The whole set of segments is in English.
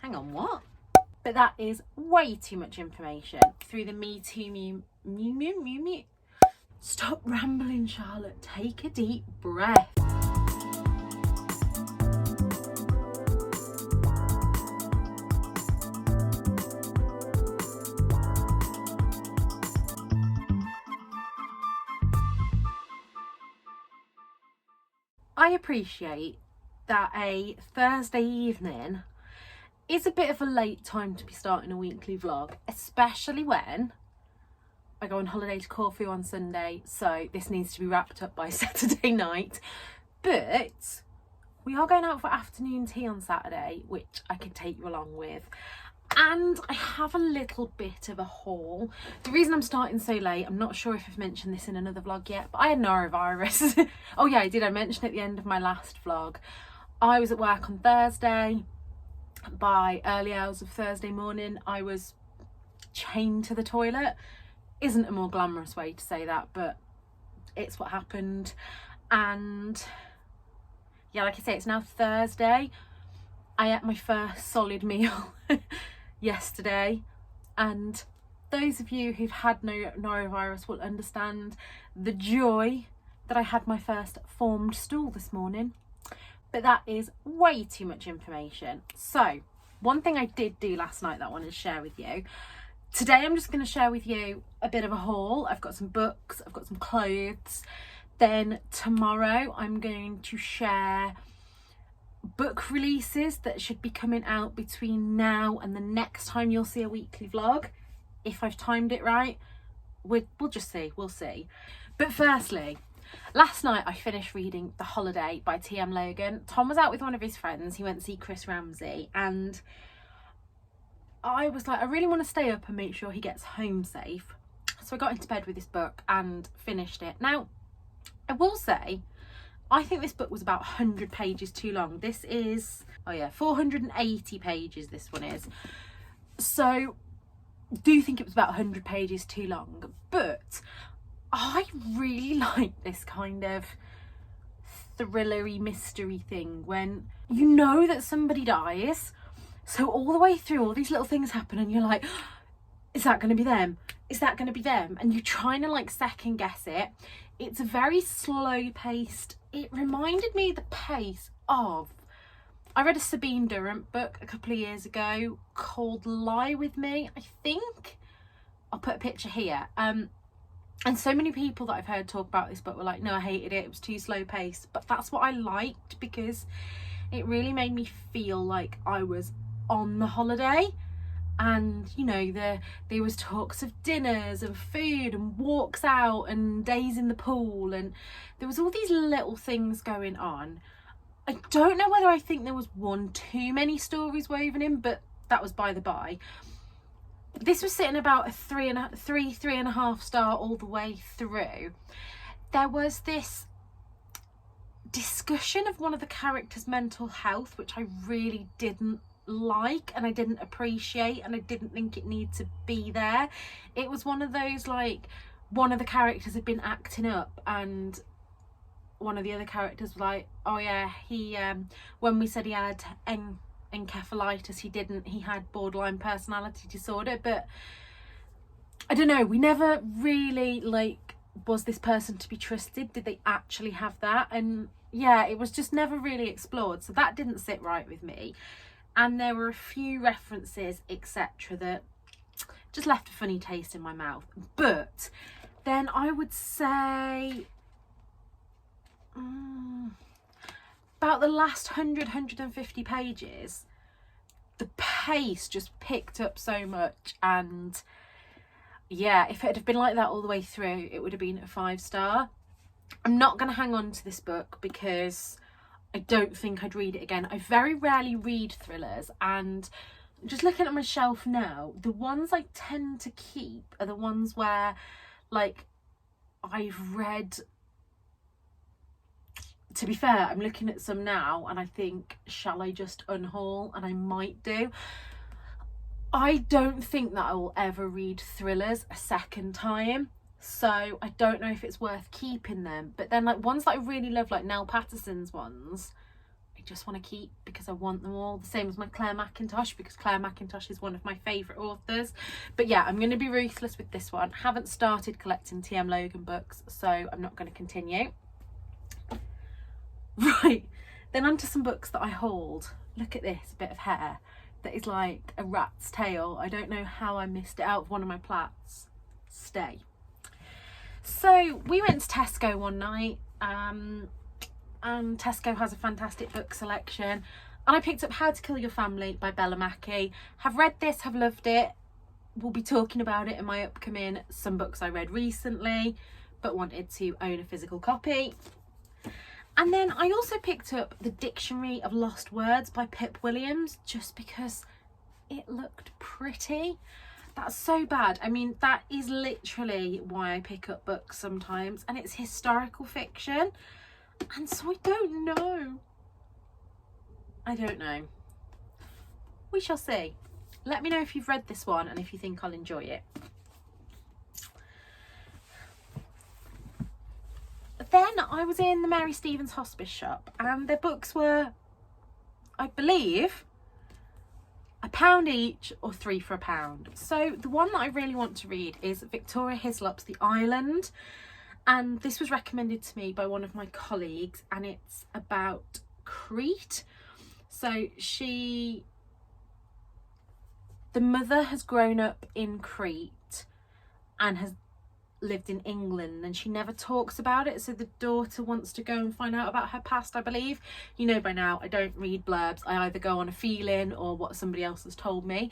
Hang on, what? But that is way too much information through the Me Too Mew. Stop rambling, Charlotte. Take a deep breath. I appreciate that a Thursday evening is a bit of a late time to be starting a weekly vlog, especially when I go on holiday to Corfu on Sunday, so this needs to be wrapped up by Saturday night. But we are going out for afternoon tea on Saturday, which I can take you along with. And I have a little bit of a haul. The reason I'm starting so late, I'm not sure if I've mentioned this in another vlog yet, but I had norovirus. Oh yeah, I did. I mentioned at the end of my last vlog. I was at work on Thursday. By early hours of Thursday morning, I was chained to the toilet. Isn't a more glamorous way to say that, but it's what happened. And yeah, like I say, it's now Thursday. I ate my first solid meal yesterday, and those of you who've had norovirus will understand the joy that I had my first formed stool this morning. But that is way too much information. So one thing I did do last night that I wanted to share with you. Today I'm just going to share with you a bit of a haul. I've got some books, I've got some clothes. Then tomorrow I'm going to share book releases that should be coming out between now and the next time you'll see a weekly vlog. If I've timed it right, we'll just see, we'll see. But firstly, last night I finished reading The Holiday by T.M. Logan. Tom was out with one of his friends. He went to see Chris Ramsey, and I was like, I really want to stay up and make sure he gets home safe. So I got into bed with this book and finished it. Now, I will say, I think this book was about 100 pages too long. This is, 480 pages this one is. So, do think it was about 100 pages too long. But I really like this kind of thrillery mystery thing when you know that somebody dies. So all the way through, all these little things happen and you're like, is that going to be them? Is that going to be them? And you're trying to like second guess it. It's very slow paced. It reminded me the pace of, I read a Sabine Durant book a couple of years ago called Lie With Me, I think. I'll put a picture here. And so many people that I've heard talk about this book were like, no, I hated it. It was too slow paced. But that's what I liked, because it really made me feel like I was on the holiday. And, you know, there was talks of dinners and food and walks out and days in the pool. And there was all these little things going on. I don't know whether I think there was one too many stories woven in, but that was by the by. This was sitting about a 3.5 star all the way through. There was this discussion of one of the characters' mental health, which I really didn't like and I didn't appreciate, and I didn't think it needed to be there. It was one of those, like, one of the characters had been acting up and one of the other characters was like, oh yeah, he when we said he had encephalitis, he had borderline personality disorder. But I don't know, we never really, like, was this person to be trusted? Did they actually have that? And yeah, it was just never really explored, so that didn't sit right with me. And there were a few references, etc., that just left a funny taste in my mouth. But then I would say about the last 150 pages, the pace just picked up so much. And yeah, if it had been like that all the way through, it would have been a 5 star. I'm not going to hang on to this book because I don't think I'd read it again. I very rarely read thrillers, and just looking at my shelf now, the ones I tend to keep are the ones where, like, I've read. To be fair, I'm looking at some now and I think, shall I just unhaul? And I might do. I don't think that I will ever read thrillers a second time, so I don't know if it's worth keeping them. But then, like, ones that I really love, like Nell Patterson's ones, I just want to keep because I want them all. The same as my Claire Mackintosh, because Claire Mackintosh is one of my favourite authors. But yeah, I'm going to be ruthless with this one. Haven't started collecting TM Logan books, so I'm not going to continue. Right, then onto some books that I hold. Look at this bit of hair that is like a rat's tail. I don't know how I missed it out of one of my plats. Stay. So we went to Tesco one night, and Tesco has a fantastic book selection, and I picked up How to Kill Your Family by Bella Mackie. Have read this, have loved it. We'll be talking about it in my upcoming Some Books I Read Recently, but wanted to own a physical copy. And then I also picked up The Dictionary of Lost Words by Pip Williams, just because it looked pretty. That's so bad. I mean, that is literally why I pick up books sometimes, and it's historical fiction. And so I don't know. I don't know. We shall see. Let me know if you've read this one and if you think I'll enjoy it. Then I was in the Mary Stevens Hospice shop, and their books were, I believe, £1 each or 3 for £1. So the one that I really want to read is Victoria Hislop's The Island, and this was recommended to me by one of my colleagues, and it's about Crete. So the mother has grown up in Crete and has lived in England, and she never talks about it, so the daughter wants to go and find out about her past, I believe. You know by now I don't read blurbs. I either go on a feeling or what somebody else has told me.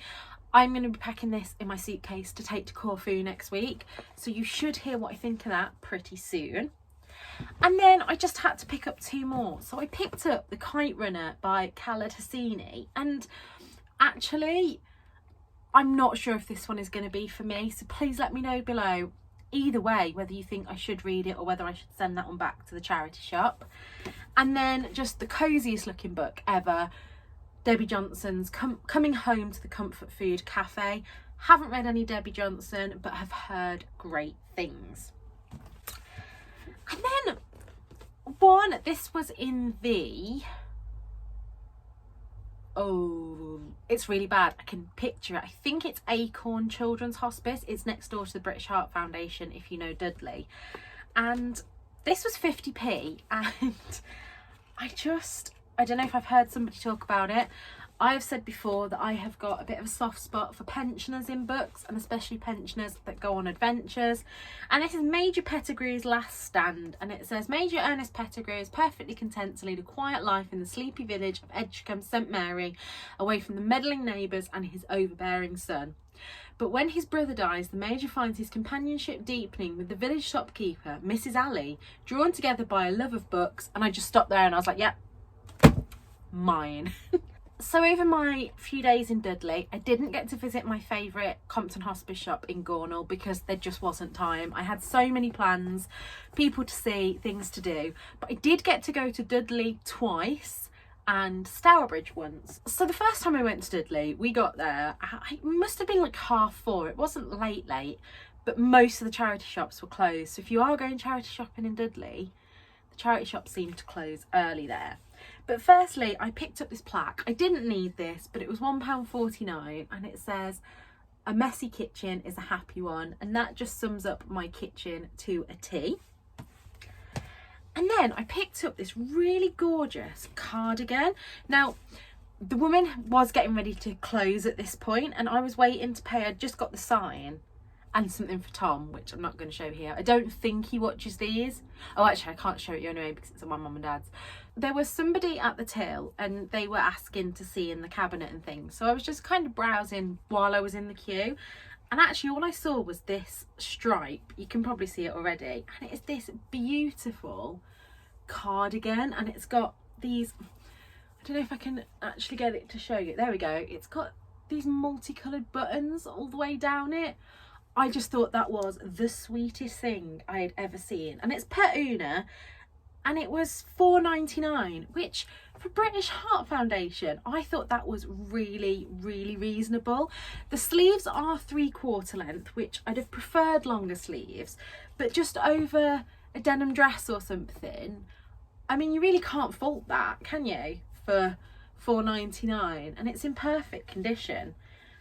I'm going to be packing this in my suitcase to take to Corfu next week, so you should hear what I think of that pretty soon. And then I just had to pick up 2 more. So I picked up The Kite Runner by Khaled Hosseini, and actually I'm not sure if this one is going to be for me, so please let me know below either way whether you think I should read it or whether I should send that one back to the charity shop. And then just the coziest looking book ever, Debbie Johnson's Coming Home to the Comfort Food Cafe. Haven't read any Debbie Johnson, but have heard great things. And then this was in the, oh, it's really bad. I can picture it. I think it's Acorn Children's Hospice. It's next door to the British Heart Foundation, if you know Dudley. And this was 50p, and I don't know if I've heard somebody talk about it. I've said before that I have got a bit of a soft spot for pensioners in books, and especially pensioners that go on adventures. And this is Major Pettigrew's last stand, and it says, Major Ernest Pettigrew is perfectly content to lead a quiet life in the sleepy village of Edgecombe St Mary, away from the meddling neighbours and his overbearing son. But when his brother dies, the Major finds his companionship deepening with the village shopkeeper, Mrs Alley, drawn together by a love of books. And I just stopped there and I was like, yep, mine. So over my few days in Dudley, I didn't get to visit my favourite Compton Hospice shop in Gornal because there just wasn't time. I had so many plans, people to see, things to do. But I did get to go to Dudley twice and Stourbridge once. So the first time I went to Dudley, we got there, it must have been like 4:30. It wasn't late, but most of the charity shops were closed. So if you are going charity shopping in Dudley, the charity shops seem to close early there. But firstly, I picked up this plaque. I didn't need this, but it was £1.49, and it says, a messy kitchen is a happy one. And that just sums up my kitchen to a T. And then I picked up this really gorgeous cardigan. Now, the woman was getting ready to close at this point, and I was waiting to pay. I'd just got the sign and something for Tom, which I'm not going to show here. I don't think he watches these. Oh, actually, I can't show it you anyway because it's on my mum and dad's. There was somebody at the till and they were asking to see in the cabinet and things. So I was just kind of browsing while I was in the queue. And actually all I saw was this stripe. You can probably see it already. And it is this beautiful cardigan. And it's got these, I don't know if I can actually get it to show you. There we go. It's got these multicoloured buttons all the way down it. I just thought that was the sweetest thing I had ever seen. And it's Pet Una, and it was £4.99, which for British Heart Foundation, I thought that was really, really reasonable. The sleeves are 3/4 length, which I'd have preferred longer sleeves, but just over a denim dress or something, I mean, you really can't fault that, can you? for £4.99 and it's in perfect condition.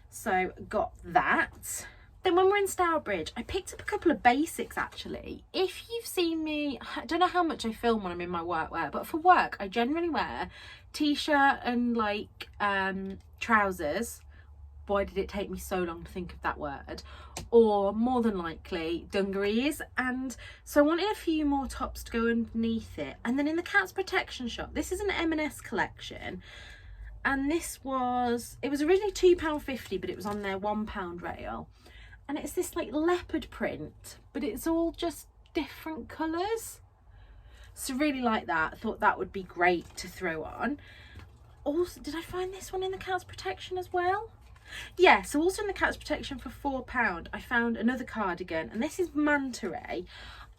So got that. Then when we're in Stourbridge, I picked up a couple of basics actually. If you've seen me, I don't know how much I film when I'm in my workwear, but for work I generally wear t-shirt and like trousers. Why did it take me so long to think of that word? Or more than likely dungarees. And so I wanted a few more tops to go underneath it. And then in the Cats Protection shop, this is an M&S collection, and this was, it was originally £2.50, but it was on their £1 rail. And it's this like leopard print, but it's all just different colours. So really like that. Thought that would be great to throw on. Also, did I find this one in the Cats Protection as well? Yeah, so also in the Cats Protection for £4, I found another cardigan, and this is Manta Ray.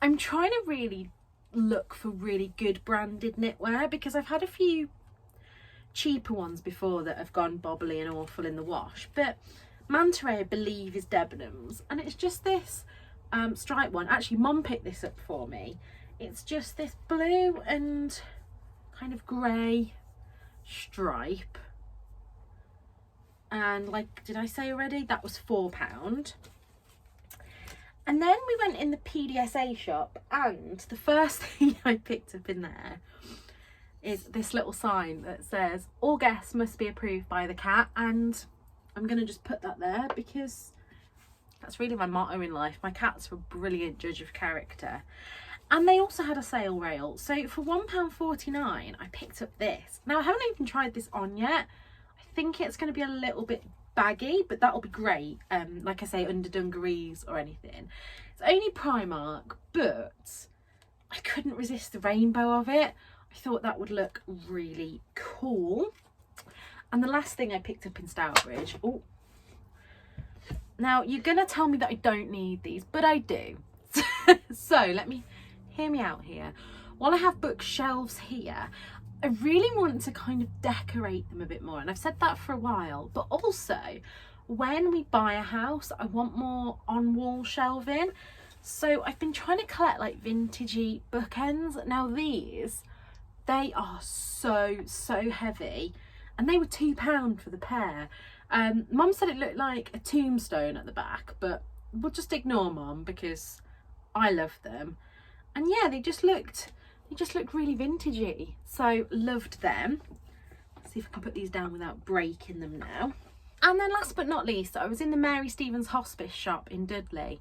I'm trying to really look for really good branded knitwear because I've had a few cheaper ones before that have gone bobbly and awful in the wash, but Manta Ray I believe is Debenhams, and it's just this stripe one. Actually, Mum picked this up for me. It's just this blue and kind of grey stripe, and like, did I say already, that was £4. And then we went in the PDSA shop, and the first thing I picked up in there is this little sign that says all guests must be approved by the cat, and I'm gonna just put that there because that's really my motto in life. My cats were a brilliant judge of character. And they also had a sale rail, so for £1.49 I picked up this. Now I haven't even tried this on yet. I think it's going to be a little bit baggy, but that'll be great, like I say, under dungarees or anything. It's only Primark, but I couldn't resist the rainbow of it. I thought that would look really cool. And the last thing I picked up in Stourbridge, oh, now you're gonna tell me that I don't need these, but I do. So hear me out here. While I have bookshelves here, I really want to kind of decorate them a bit more, and I've said that for a while, but also when we buy a house I want more on-wall shelving. So I've been trying to collect like vintagey bookends. Now these, they are so heavy, and they were £2 for the pair. Mum said it looked like a tombstone at the back, but we'll just ignore Mum because I love them. And yeah, they just looked really vintagey, so loved them. Let's see if I can put these down without breaking them now. And then last but not least, I was in the Mary Stevens Hospice shop in Dudley.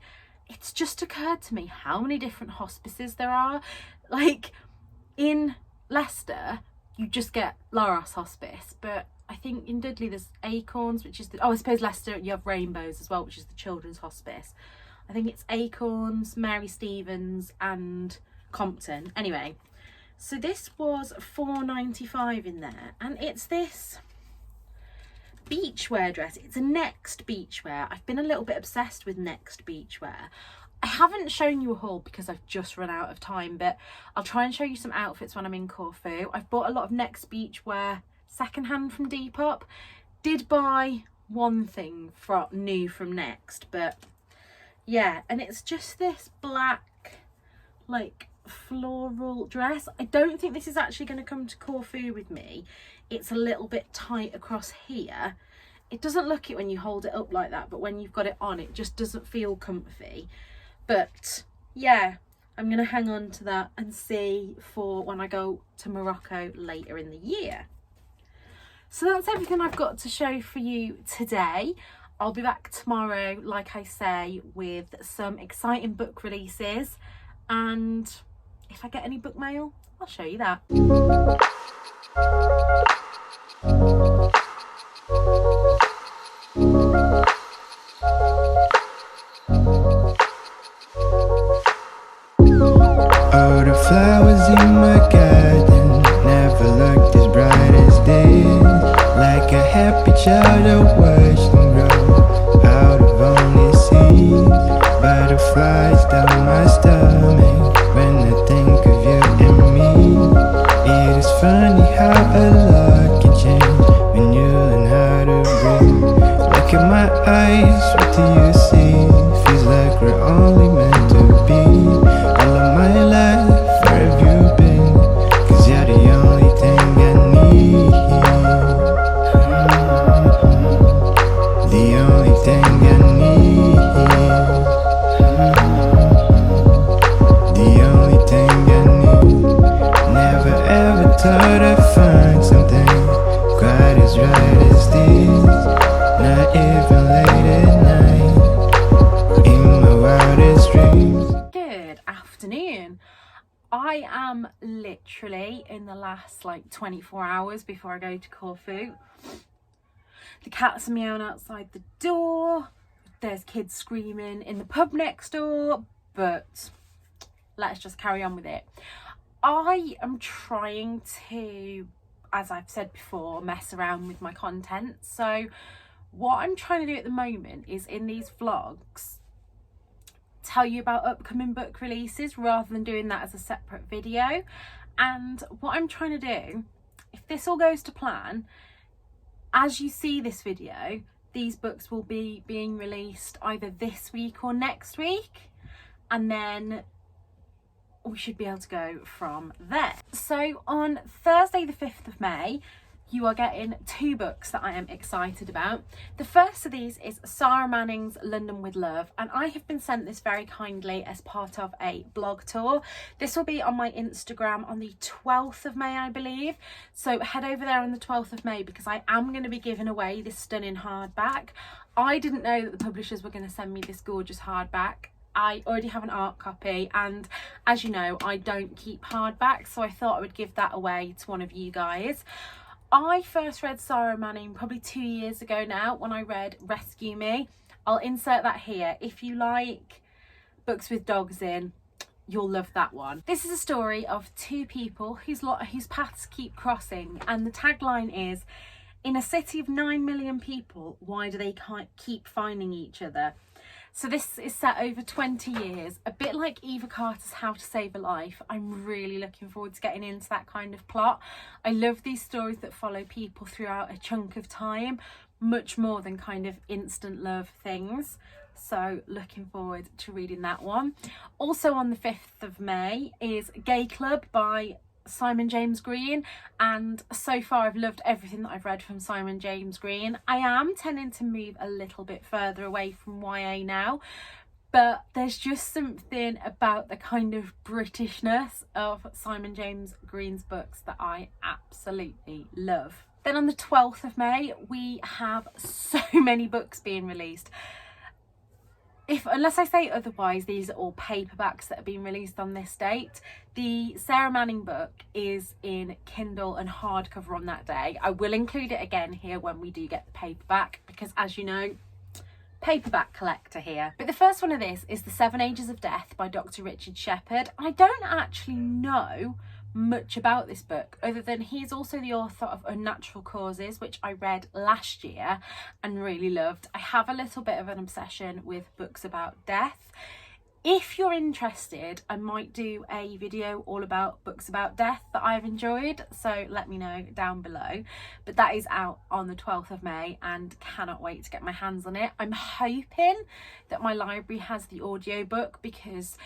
It's just occurred to me how many different hospices there are. Like in Leicester you just get Laros Hospice, but I think in Dudley there's Acorns, which is the, oh, I suppose Leicester you have Rainbows as well, which is the children's hospice. I think it's Acorns, Mary Stevens and Compton. Anyway, so this was £4.95 in there, and it's this beachwear dress. It's a Next beachwear. I've been a little bit obsessed with Next beachwear. I haven't shown you a haul because I've just run out of time, but I'll try and show you some outfits when I'm in Corfu. I've bought a lot of Next beachwear secondhand from Depop. Did buy one thing new from Next, but yeah, and it's just this black like floral dress. I don't think this is actually going to come to Corfu with me. It's a little bit tight across here. It doesn't look it when you hold it up like that, but when you've got it on it just doesn't feel comfy. But yeah, I'm going to hang on to that and see for when I go to Morocco later in the year. So that's everything I've got to show for you today. I'll be back tomorrow, like I say, with some exciting book releases, and if I get any book mail, I'll show you that. All the flowers in my garden never looked as bright as this. Like a happy child I watched them grow out of only seeds. Butterflies down my stomach when I think of you and me. It is funny how a lot can change when you learn how to breathe. Look at my eyes, what do you see? Feels like we're only meant to be. All of my life, where have you been? 'Cause you're the only thing I need. literally in the last like 24 hours before I go to Corfu. The cats are meowing outside the door. There's kids screaming in the pub next door, but let's just carry on with it. I am trying to, as I've said before, mess around with my content. So what I'm trying to do at the moment is in these vlogs tell you about upcoming book releases rather than doing that as a separate video. And what I'm trying to do, if this all goes to plan, as you see this video, these books will be being released either this week or next week, and then we should be able to go from there. So on Thursday the 5th of May, you are getting 2 books that I am excited about. The first of these is Sarah Manning's London with Love, and I have been sent this very kindly as part of a blog tour. This will be on my Instagram on the 12th of May, I believe. So head over there on the 12th of May because I am going to be giving away this stunning hardback. I didn't know that the publishers were going to send me this gorgeous hardback. I already have an art copy, and as you know, I don't keep hardbacks, so I thought I would give that away to one of you guys. I first read Sarah Manning probably 2 years ago now when I read Rescue Me. I'll insert that here. If you like books with dogs in, you'll love that one. This is a story of 2 people whose paths keep crossing, and the tagline is, in a city of 9 million people, why do they keep finding each other? So this is set over 20 years, a bit like Eva Carter's How to Save a Life. I'm really looking forward to getting into that kind of plot. I love these stories that follow people throughout a chunk of time, much more than kind of instant love things. So looking forward to reading that one. Also on the 5th of May is Gay Club by Simon James Green, and so far I've loved everything that I've read from Simon James Green. I am tending to move a little bit further away from YA now, but there's just something about the kind of Britishness of Simon James Green's books that I absolutely love. Then on the 12th of May we have so many books being released. Unless I say otherwise, these are all paperbacks that are being released on this date. The Sarah Manning book is in Kindle and hardcover on that day. I will include it again here when we do get the paperback, because as you know, paperback collector here. But the first one of this is The 7 Ages of Death by Dr. Richard Shepherd. I don't actually know much about this book other than he's also the author of Unnatural Causes, which I read last year and really loved. I have a little bit of an obsession with books about death. If you're interested, I might do a video all about books about death that I've enjoyed, so let me know down below. But that is out on the 12th of May and cannot wait to get my hands on it. I'm hoping that my library has the audiobook because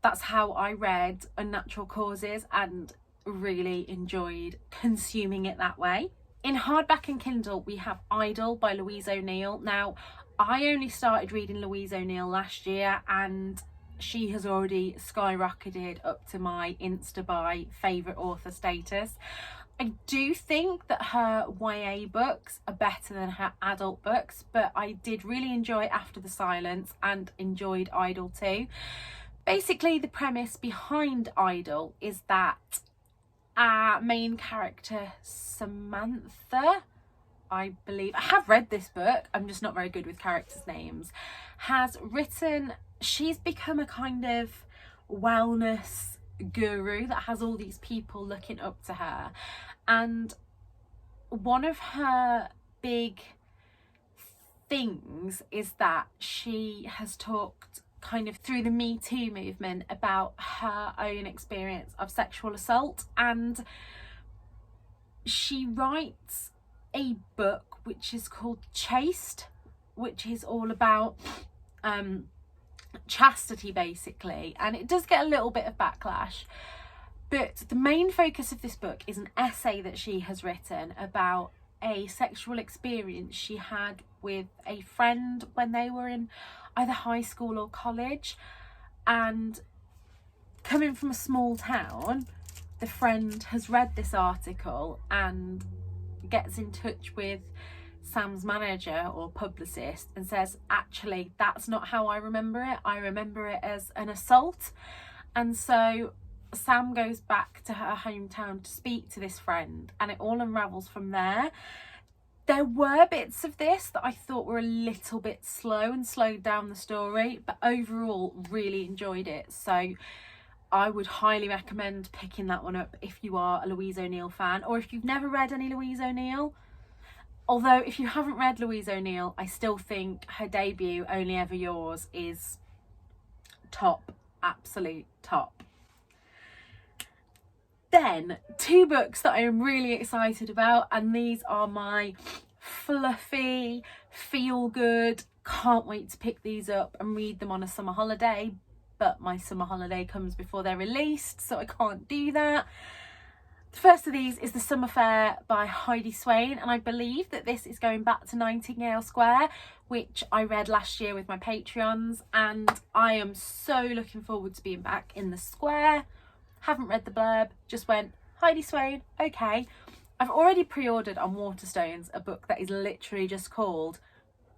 that's how I read Unnatural Causes and really enjoyed consuming it that way. In hardback and Kindle, we have Idle by Louise O'Neill. Now, I only started reading Louise O'Neill last year and she has already skyrocketed up to my Instabuy favourite author status. I do think that her YA books are better than her adult books, but I did really enjoy After the Silence and enjoyed Idle too. Basically, the premise behind Idle is that our main character, Samantha, I believe, I have read this book, I'm just not very good with characters' names, has written, she's become a kind of wellness guru that has all these people looking up to her. And one of her big things is that she has talked kind of through the Me Too movement about her own experience of sexual assault, and she writes a book which is called Chaste, which is all about chastity basically, and it does get a little bit of backlash, but the main focus of this book is an essay that she has written about a sexual experience she had with a friend when they were in either high school or college. And coming from a small town, the friend has read this article and gets in touch with Sam's manager or publicist and says, actually, that's not how I remember it. I remember it as an assault. And so Sam goes back to her hometown to speak to this friend, and it all unravels from there. There were bits of this that I thought were a little bit slow and slowed down the story, but overall really enjoyed it. So I would highly recommend picking that one up if you are a Louise O'Neill fan, or if you've never read any Louise O'Neill. Although if you haven't read Louise O'Neill, I still think her debut, Only Ever Yours, is top, absolute top. Then, 2 books that I am really excited about, and these are my fluffy, feel good, can't wait to pick these up and read them on a summer holiday, but my summer holiday comes before they're released, so I can't do that. The first of these is The Summer Fair by Heidi Swain, and I believe that this is going back to Nightingale Square, which I read last year with my Patreons, and I am so looking forward to being back in the square. Haven't read the blurb, just went, Heidi Swain, okay. I've already pre-ordered on Waterstones a book that is literally just called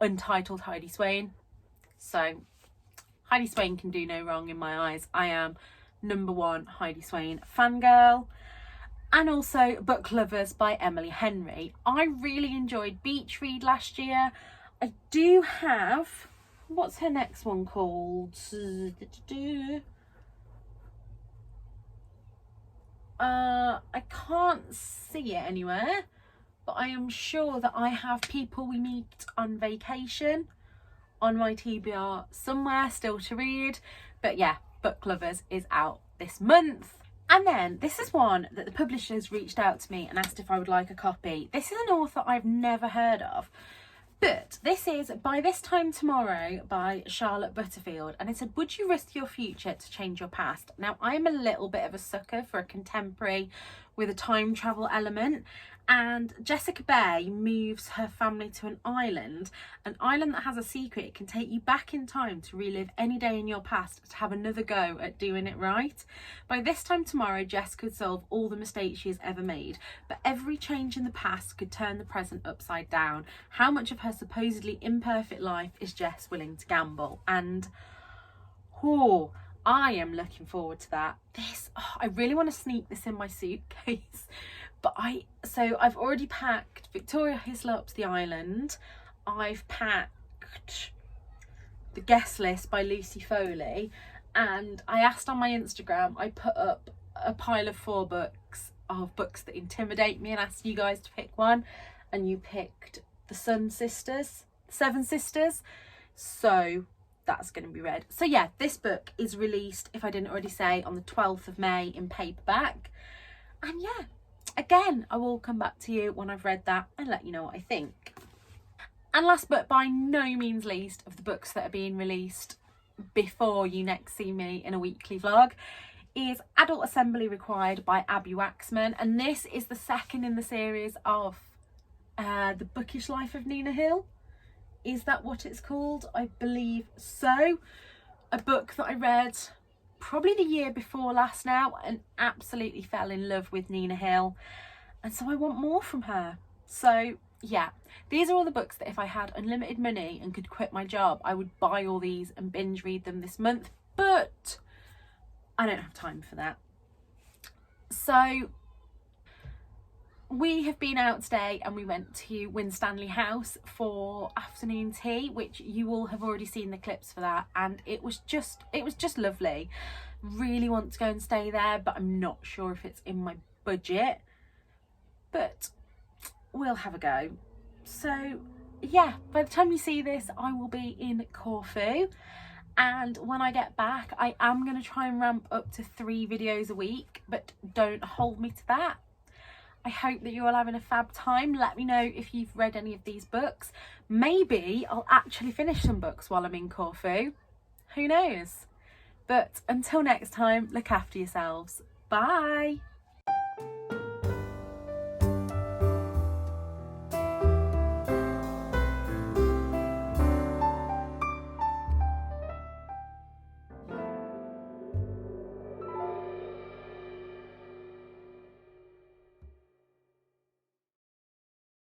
Untitled Heidi Swain. So Heidi Swain can do no wrong in my eyes. I am #1 Heidi Swain fangirl. And also Book Lovers by Emily Henry. I really enjoyed Beach Read last year. I do have, what's her next one called? I can't see it anywhere, but I am sure that I have People We Meet on Vacation on my TBR somewhere still to read. But yeah, Book Lovers is out this month. And then this is one that the publishers reached out to me and asked if I would like a copy. This is an author I've never heard of, but this is By This Time Tomorrow by Charlotte Butterfield, and it said, would you risk your future to change your past? Now, I'm a little bit of a sucker for a contemporary with a time travel element, and Jessica Bay moves her family to an island that has a secret. It can take you back in time to relive any day in your past to have another go at doing it right. By this time tomorrow, Jess could solve all the mistakes she has ever made, but every change in the past could turn the present upside down. How much of her supposedly imperfect life is Jess willing to gamble? And I am looking forward to that. I really want to sneak this in my suitcase. But I've already packed Victoria Hislop's The Island. I've packed The Guest List by Lucy Foley. And I asked on my Instagram, I put up a pile of 4 books that intimidate me and asked you guys to pick one. And you picked The Seven Sisters. So that's going to be read. So yeah, this book is released, if I didn't already say, on the 12th of May in paperback. And yeah, again, I will come back to you when I've read that and let you know what I think. And last but by no means least of the books that are being released before you next see me in a weekly vlog is Adult Assembly Required by Abby Waxman. And this is the second in the series of The Bookish Life of Nina Hill. Is that what it's called? I believe so. A book that I read probably the year before last now and absolutely fell in love with Nina Hill, and so I want more from her. So yeah, these are all the books that if I had unlimited money and could quit my job, I would buy all these and binge read them this month, but I don't have time for that. So we have been out today and we went to Winstanley House for afternoon tea, which you all have already seen the clips for that, and it was just lovely. Really want to go and stay there, but I'm not sure if it's in my budget, but we'll have a go. So yeah, by the time you see this, I will be in Corfu, and when I get back, I am going to try and ramp up to 3 videos a week, but don't hold me to that. I hope that you're all having a fab time. Let me know if you've read any of these books. Maybe I'll actually finish some books while I'm in Corfu. Who knows? But until next time, look after yourselves. Bye.